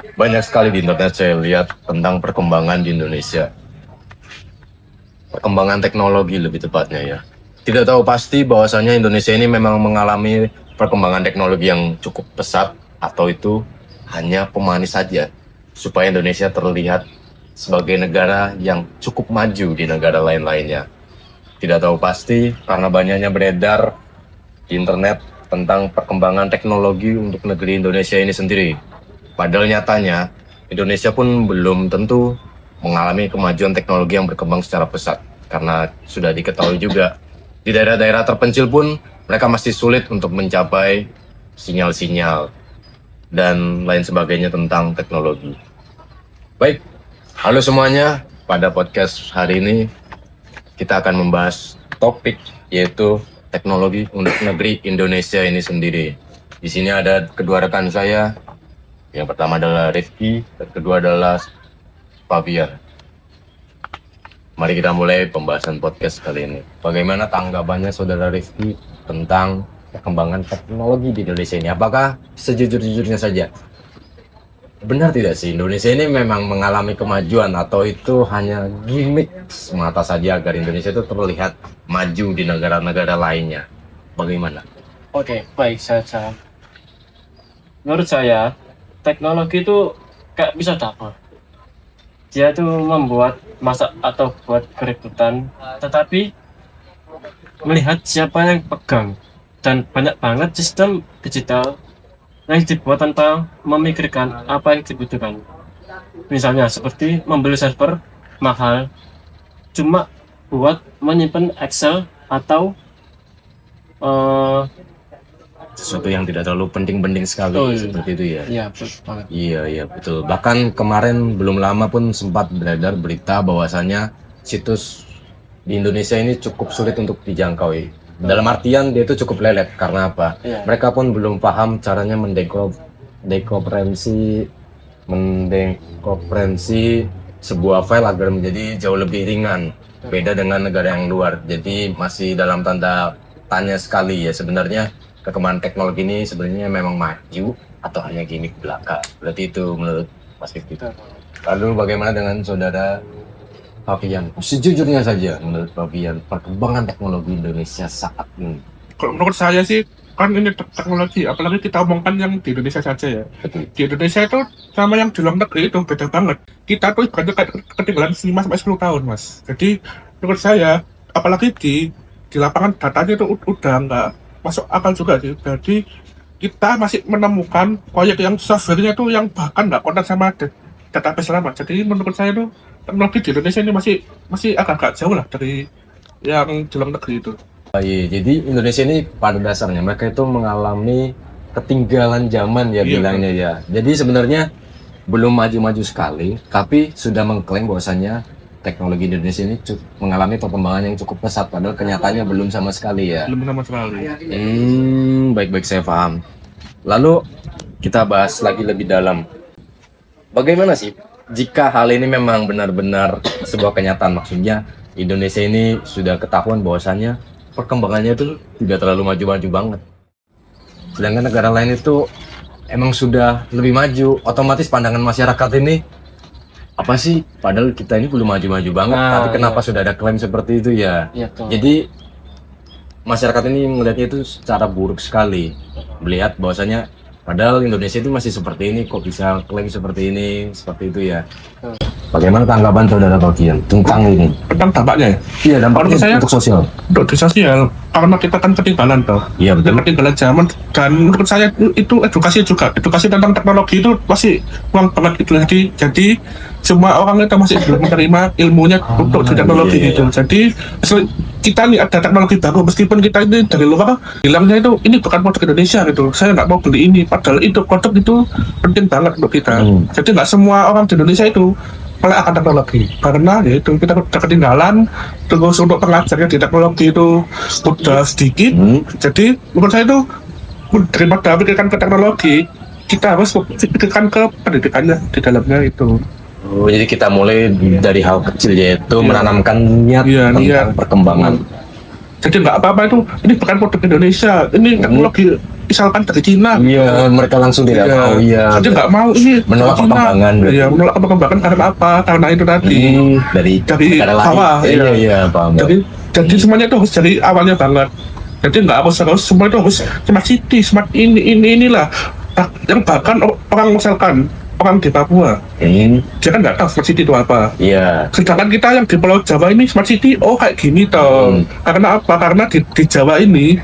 Banyak sekali di internet saya lihat tentang perkembangan di Indonesia. Perkembangan teknologi lebih tepatnya ya. Tidak tahu pasti bahwasanya Indonesia ini memang mengalami perkembangan teknologi yang cukup pesat atau itu hanya pemanis saja supaya Indonesia terlihat sebagai negara yang cukup maju di negara lain-lainnya. Tidak tahu pasti karena banyaknya beredar di internet tentang perkembangan teknologi untuk negeri Indonesia ini sendiri. Padahal nyatanya, Indonesia pun belum tentu mengalami kemajuan teknologi yang berkembang secara pesat. Karena sudah diketahui juga, di daerah-daerah terpencil pun mereka masih sulit untuk mencapai sinyal-sinyal dan lain sebagainya tentang teknologi. Baik, halo semuanya. Pada podcast hari ini, kita akan membahas topik yaitu teknologi untuk negeri Indonesia ini sendiri. Di sini ada kedua rekan saya. Yang pertama adalah Rifki, dan kedua adalah Fabian. Mari kita mulai pembahasan podcast kali ini. Bagaimana tanggapannya saudara Rifki tentang perkembangan teknologi di Indonesia ini? Apakah sejujur-jujurnya saja, benar tidak sih Indonesia ini memang mengalami kemajuan atau itu hanya gimmick semata saja agar Indonesia itu terlihat maju di negara-negara lainnya? Bagaimana? Oke, baik saja. Menurut saya, teknologi itu kayak bisa double. Dia tuh membuat masak atau buat keributan, tetapi melihat siapa yang pegang. Dan banyak banget sistem digital yang dibuat tanpa memikirkan apa yang dibutuhkan. Misalnya seperti membeli server mahal cuma buat menyimpan Excel atau Sesuatu yang tidak terlalu penting-penting sekali seperti itu ya. Iya, betul banget. Iya betul. Bahkan kemarin belum lama pun sempat beredar berita bahwasannya situs di Indonesia ini cukup sulit untuk dijangkau. Dalam artian dia itu cukup lelet karena apa? Iya. Mereka pun belum paham caranya mendekompresi sebuah file agar menjadi jauh lebih ringan. Beda dengan negara yang luar. Jadi masih dalam tanda tanya sekali ya sebenarnya. Perkembangan teknologi ini sebenarnya memang maju atau hanya gimmick belaka? Berarti itu menurut Mas Rifki. Lalu bagaimana dengan saudara Fabian? Sejujurnya saja menurut Fabian, perkembangan teknologi Indonesia saat ini. Kalau menurut saya sih, kan ini teknologi, apalagi kita omongkan yang di Indonesia saja ya. Betul. Di Indonesia itu sama yang di luar negeri itu beda banget. Kita tuh ibaratnya kayak ketinggalan 5-10 tahun, Mas. Jadi menurut saya, apalagi di lapangan datanya itu udah nggak masuk akal juga sih. Jadi kita masih menemukan proyek yang software-nya tuh yang bahkan nggak kontak sama database lama. Jadi menurut saya tuh teknologi di Indonesia ini masih agak jauh lah dari yang di luar negeri itu. Iya, jadi Indonesia ini pada dasarnya mereka itu mengalami ketinggalan zaman ya Iya, bilangnya ya. Jadi sebenarnya belum maju-maju sekali, tapi sudah mengklaim bahwasannya teknologi Indonesia ini mengalami perkembangan yang cukup pesat, padahal kenyataannya belum sama sekali ya. Belum sama sekali. Baik-baik saya paham. Lalu kita bahas lagi lebih dalam. Bagaimana sih jika hal ini memang benar-benar sebuah kenyataan? Maksudnya Indonesia ini sudah ketahuan bahwasannya perkembangannya itu tidak terlalu maju-maju banget. Sedangkan negara lain itu emang sudah lebih maju. Otomatis pandangan masyarakat ini apa sih? Padahal kita ini belum maju-maju banget. Tapi kenapa sudah ada klaim seperti itu ya? Iya, betul. Jadi masyarakat ini melihatnya itu secara buruk sekali. Melihat bahwasanya padahal Indonesia itu masih seperti ini, kok bisa klaim seperti ini, seperti itu ya. Bagaimana tanggapan saudara Fabian tentang ini? Tentang dampaknya ya? Iya, dampaknya Menurut saya- untuk sosial. Untuk di sosial, karena kita kan ketinggalan toh. Iya betul. Ketinggalan zaman, dan menurut saya itu edukasi juga. Edukasi tentang teknologi itu masih kurang banget gitu. Jadi semua orang itu masih belum menerima ilmunya untuk di teknologi iya. itu. Jadi kita nih ada teknologi baru, meskipun kita ini dari luar bilangnya itu ini bukan produk Indonesia gitu. Saya nggak mau beli ini, padahal itu produk itu penting banget untuk kita. Jadi nggak semua orang di Indonesia itu melek akan teknologi, karena ya itu kita udah ketinggalan. Terus untuk pengajarnya di teknologi itu udah sedikit. Jadi menurut saya itu daripada pikirkan ke teknologi, kita harus pikirkan ke pendidikannya di dalamnya itu. Oh, jadi kita mulai dari hal kecil yaitu Iya. menanamkan niat Iya, tentang niat. perkembangan. Jadi nggak apa-apa itu, ini bukan produk Indonesia, ini teknologi misalkan dari Cina. Iya, mereka langsung tidak Iya. mau. Iya. Jadi nggak mau ini Menolak Cina. perkembangan, berarti. Iya, menolak perkembangan karena apa? Karena itu tadi. Dari Dari negara lain. bawah, Iya, iya. iya, paham. Jadi semuanya itu harus dari awalnya banget. Jadi nggak harus semua itu harus smart city, smart inilah. Yang bahkan orang misalkan orang di Papua, dia kan nggak tahu smart city itu apa. Iya. Sedangkan kita yang di Pulau Jawa ini smart city, oh kayak gini toh. Karena apa? Karena di Jawa ini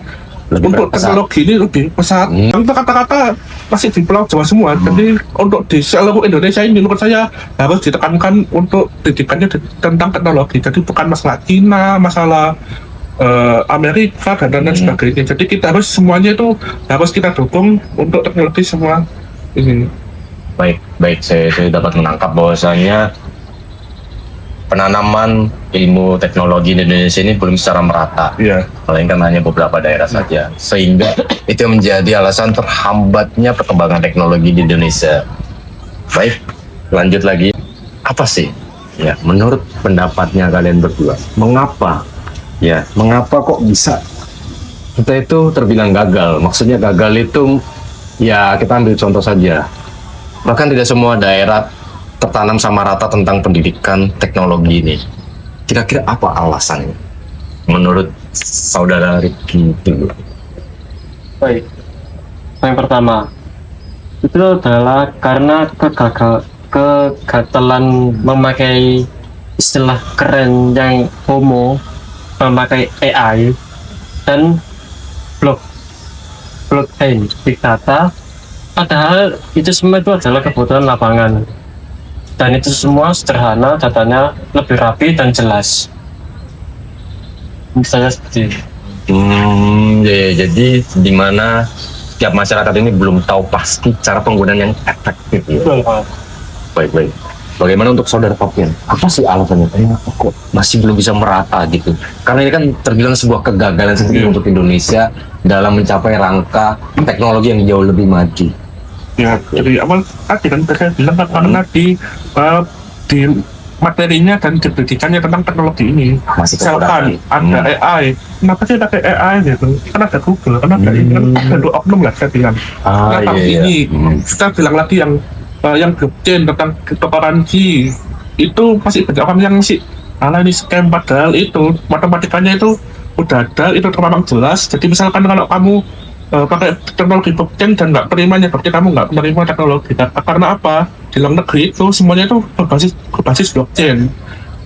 Lebih untuk pesat. teknologi ini lebih pesat. Yang itu kata-kata masih di Pulau Jawa semua. Jadi untuk di seluruh Indonesia ini menurut saya harus ditekankan untuk didikannya tentang teknologi. Jadi bukan masalah Cina, masalah Amerika dan lain sebagainya. Jadi kita harus semuanya itu harus kita dukung untuk teknologi semua ini. Baik, saya dapat menangkap bahwasanya penanaman ilmu teknologi di Indonesia ini belum secara merata, Iya. melainkan hanya beberapa daerah saja, sehingga itu menjadi alasan terhambatnya perkembangan teknologi di Indonesia. Baik, lanjut lagi. Apa sih, ya, menurut pendapatnya kalian berdua, mengapa kok bisa kita itu terbilang gagal? Maksudnya gagal itu, ya kita ambil contoh saja. Bahkan tidak semua daerah tertanam sama rata tentang pendidikan teknologi ini. Kira-kira apa alasannya? Menurut saudara Ricky dulu. Baik. Yang pertama, itu adalah karena kegatelan memakai istilah keren yang memakai AI dan blockchain, big data. Padahal itu semua itu adalah kebutuhan lapangan. Dan itu semua sederhana, datanya lebih rapi dan jelas. Misalnya seperti ini. Jadi di mana setiap masyarakat ini belum tahu pasti cara penggunaan yang efektif. Ya? Betul, Pak. Baik. Bagaimana untuk saudara Papian? Apa sih alasannya? Kenapa kok masih belum bisa merata gitu? Karena ini kan terbilang sebuah kegagalan sendiri untuk Indonesia dalam mencapai rangka teknologi yang jauh lebih maju. Ya, jadi awal tadi kan saya bilang karena di materinya dan di pendidikannya tentang teknologi ini. Masih Misalkan kekurangan. ada AI, kenapa sih pakai AI gitu? Kan ada Google, kan ada ini, kan ada dua oknum lah saya bilang. Nah, tapi ini kita bilang lagi yang blockchain tentang cryptocurrency itu masih banyak orang yang masih ini scam, padahal itu matematikanya itu udah ada, itu memang jelas. Jadi misalkan kalau kamu pakai teknologi blockchain dan nggak terimanya, berarti kamu nggak menerima teknologi. Karena apa? Di luar negeri itu semuanya itu berbasis blockchain.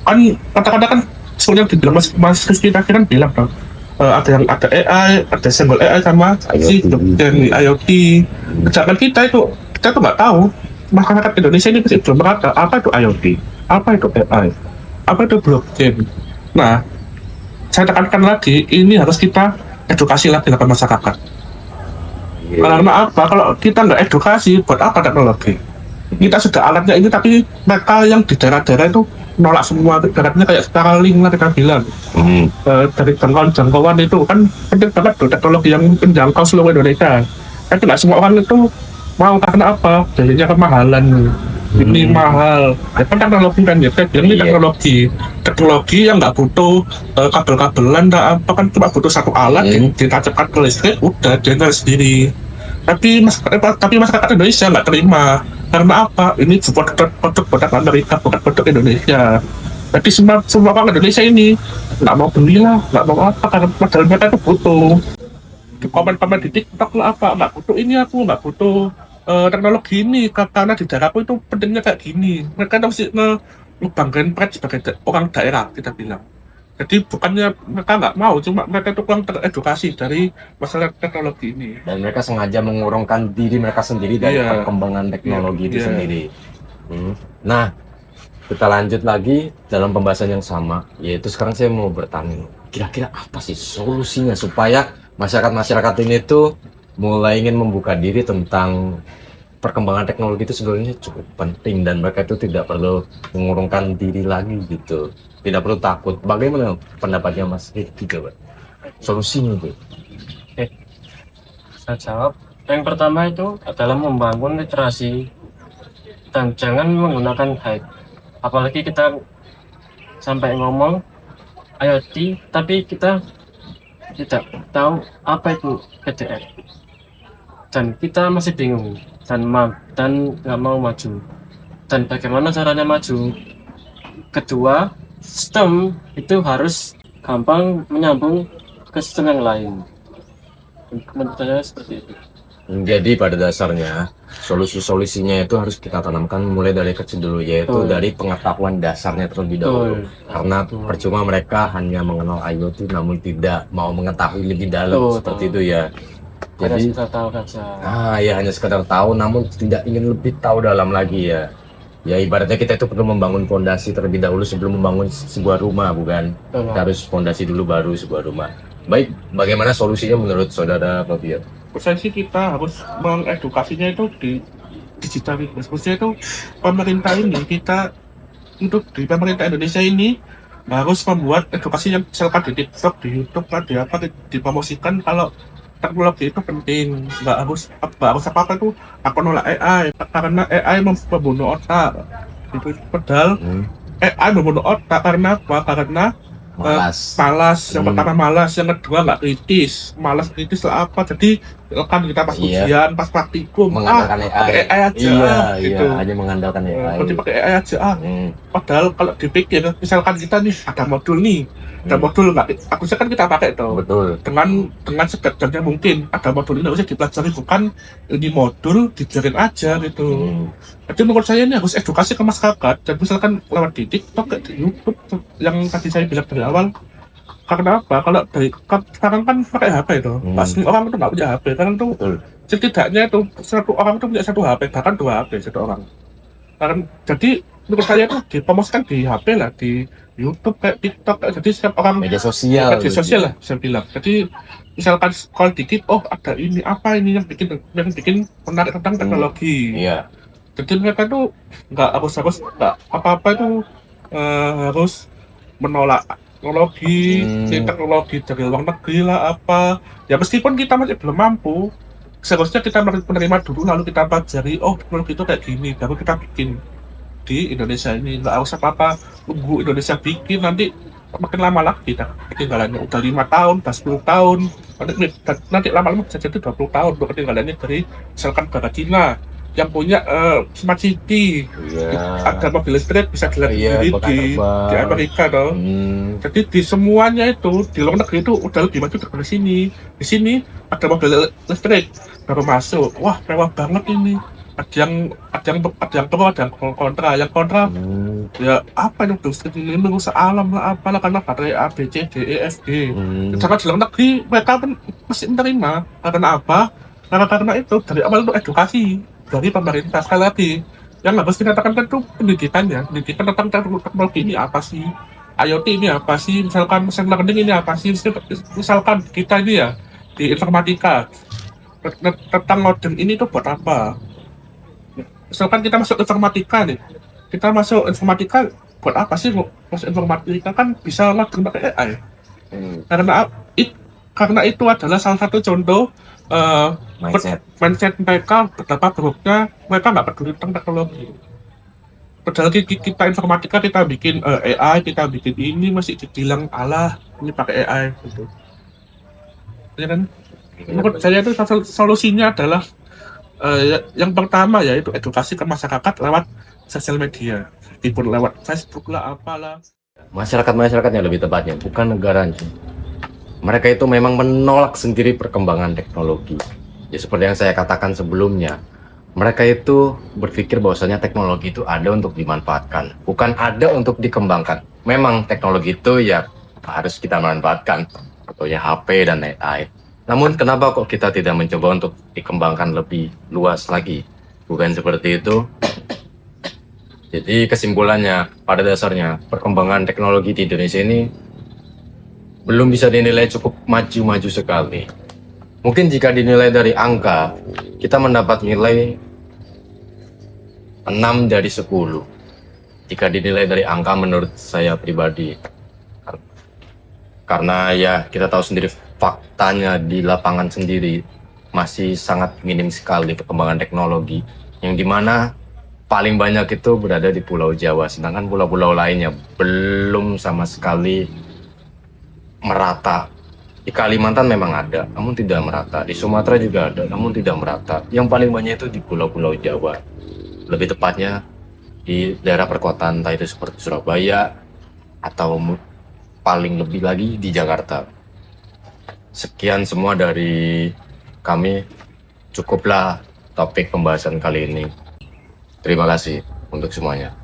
Kan kata-kata kan sebenarnya dibilang mas Rizky tadi kan bilang dong, ada AI, ada single AI sama si blockchain IoT. Sedangkan kita tuh nggak tahu, masyarakat Indonesia ini masih belum merata apa itu IoT, apa itu AI, apa itu blockchain. Nah, saya tekankan lagi, ini harus kita edukasi lagi ke masyarakat. Karena apa? Kalau kita nggak edukasi, buat apa teknologi? Kita sudah alatnya ini, tapi mereka yang di daerah-daerah itu nolak semua. Ibaratnya kayak Starlink lah kita bilang. Dari jangkauan itu kan penting banget tuh teknologi yang menjangkau seluruh Indonesia. Tapi nggak semua orang itu mau, karena apa? Biayanya kemahalan. Ini mahal. Ya kan teknologi kan ya, ini teknologi yang nggak butuh kabel-kabelan, apa kan cuma butuh satu alat ditancapkan ke listrik, udah jalan sendiri. Tapi masyarakat Indonesia nggak terima. Karena apa? Ini produk Amerika, bukan produk Indonesia. Jadi semua orang Indonesia ini nggak mau beli lah, nggak mau apa, karena padahal mereka itu butuh. Di komen-komen di TikTok lah apa, nggak butuh ini, aku nggak butuh teknologi ini, karena di daerahku itu pentingnya kayak gini. Mereka mesti ngebanggain mereka sebagai orang daerah, kita bilang. Jadi bukannya mereka nggak mau, cuma mereka itu kurang teredukasi dari masalah teknologi ini. Dan mereka sengaja mengurungkan diri mereka sendiri dari perkembangan teknologi itu sendiri. Nah, kita lanjut lagi dalam pembahasan yang sama, yaitu sekarang saya mau bertanya, kira-kira apa sih solusinya supaya masyarakat ini tuh mulai ingin membuka diri tentang perkembangan teknologi itu sebenarnya cukup penting dan mereka itu tidak perlu mengurungkan diri lagi gitu, tidak perlu takut. Bagaimana pendapatnya Mas Rifki coba? Solusinya itu? Saya jawab. Yang pertama itu adalah membangun literasi dan jangan menggunakan hype. Apalagi kita sampai ngomong IoT, tapi kita tidak tahu apa itu PDF. dan kita masih bingung dan nggak mau maju. Dan bagaimana caranya maju? Kedua, sistem itu harus gampang menyambung ke sistem yang lain. Menurut saya seperti itu. Jadi pada dasarnya solusi-solusinya itu harus kita tanamkan mulai dari kecil dulu, yaitu Betul. dari pengetahuan dasarnya terlebih dahulu. Karena percuma mereka hanya mengenal IoT namun tidak mau mengetahui lebih dalam Betul. seperti itu ya. Hanya Jadi kita tahu saja. ya hanya sekedar tahu namun tidak ingin lebih tahu dalam lagi ya. Ya ibaratnya kita itu perlu membangun fondasi terlebih dahulu sebelum membangun sebuah rumah, bukan? Betul. Kita harus fondasi dulu baru sebuah rumah. Baik, bagaimana solusinya menurut saudara Fabio? Saya sih kita harus mengedukasinya itu di digital. Maksudnya itu pemerintah ini kita untuk di pemerintah Indonesia ini harus membuat edukasi yang misalkan di TikTok, di YouTube, di apa dipromosikan kalau teknologi itu penting. Nggak harus apa itu aku nolak AI karena AI membunuh otak. Itu padahal AI membunuh otak karena apa? Karena malas. Yang pertama malas, yang kedua nggak kritis. Malas kritis lah apa? Jadi kan kita pas ujian, pas praktikum, mengandalkan AI. pakai AI aja, gitu. Hanya mengandalkan AI. Nanti pakai AI aja. Padahal kalau dipikir, misalkan kita nih ada modul ada modul nggak? Harusnya kan kita pakai itu. Betul. Dengan segajarnya mungkin ada modul ini harusnya dipelajari, bukan ini modul dijarin aja gitu. Jadi menurut saya ini harus edukasi ke masyarakat, dan misalkan lewat di TikTok, di YouTube yang tadi saya bilang dari awal. Karena apa? Kalau sekarang kan pakai HP itu, pasti orang itu nggak punya HP. Karena tuh setidaknya itu satu orang itu punya satu HP, bahkan dua HP satu orang. Jadi menurut saya itu dipromosikan di HP lah, di YouTube kayak TikTok, jadi setiap orang media sosial lah saya bilang. Jadi misalkan scroll dikit, oh ada ini apa ini yang bikin menarik tentang teknologi. Iya. Jadi mereka tuh nggak nggak apa-apa itu harus menolak teknologi dari luar negeri lah apa. Ya meskipun kita masih belum mampu, seharusnya kita menerima dulu lalu kita pelajari, oh teknologi itu kayak gini, baru kita bikin di Indonesia ini. Nggak usah apa-apa tunggu Indonesia bikin, nanti makin lama lagi ketinggalannya udah 5 tahun, udah 10 tahun, nanti lama-lama bisa jadi 20 tahun ketinggalannya dari misalkan negara Cina yang punya smart city, ada mobil listrik bisa dilihat di Amerika dong. Jadi di semuanya itu di luar negeri itu udah lebih maju dari sini. Di sini ada mobil listrik baru masuk, wah mewah banget ini. Ada yang pro, ada yang kontra. Yang kontra ya apa itu ini merusak alam lah apalah karena baterai A B C D E F G. Jangan di luar negeri mereka pun masih menerima. Karena apa? Karena itu dari awal itu edukasi dari pemerintah. Sekali lagi yang harus kita tekankan itu pendidikan tentang teknologi ini apa sih, IoT ini apa sih, misalkan machine learning ini apa sih, misalkan kita ini ya di informatika tentang modem ini tuh buat apa. Misalkan kita masuk informatika buat apa sih masuk informatika, kan bisa ngoding pakai AI. Karena itu adalah salah satu contoh mindset mereka betapa buruknya mereka nggak peduli tentang teknologi. Padahal kita informatika kita bikin AI, kita bikin ini masih dibilang alah ini pakai AI gitu. Ya kan? Menurut saya itu solusinya adalah yang pertama yaitu edukasi ke masyarakat lewat sosial media, meskipun lewat Facebook lah apalah. Masyarakatnya lebih tepatnya, bukan negaranya. Mereka itu memang menolak sendiri perkembangan teknologi. Ya seperti yang saya katakan sebelumnya, mereka itu berpikir bahwasanya teknologi itu ada untuk dimanfaatkan, bukan ada untuk dikembangkan. Memang teknologi itu ya harus kita manfaatkan, contohnya HP dan AI. Namun kenapa kok kita tidak mencoba untuk dikembangkan lebih luas lagi? Bukan seperti itu. Jadi kesimpulannya, pada dasarnya perkembangan teknologi di Indonesia ini belum bisa dinilai cukup maju-maju sekali. Mungkin jika dinilai dari angka, kita mendapat nilai 6 dari 10. Jika dinilai dari angka menurut saya pribadi. Karena ya kita tahu sendiri faktanya di lapangan sendiri masih sangat minim sekali perkembangan teknologi, yang dimana paling banyak itu berada di Pulau Jawa, sedangkan pulau-pulau lainnya belum sama sekali merata Di Kalimantan memang ada, namun tidak merata. Di Sumatera juga ada, namun tidak merata. Yang paling banyak itu di pulau-pulau Jawa. Lebih tepatnya di daerah perkotaan, entah itu seperti Surabaya, atau paling lebih lagi di Jakarta. Sekian semua dari kami, cukuplah topik pembahasan kali ini. Terima kasih untuk semuanya.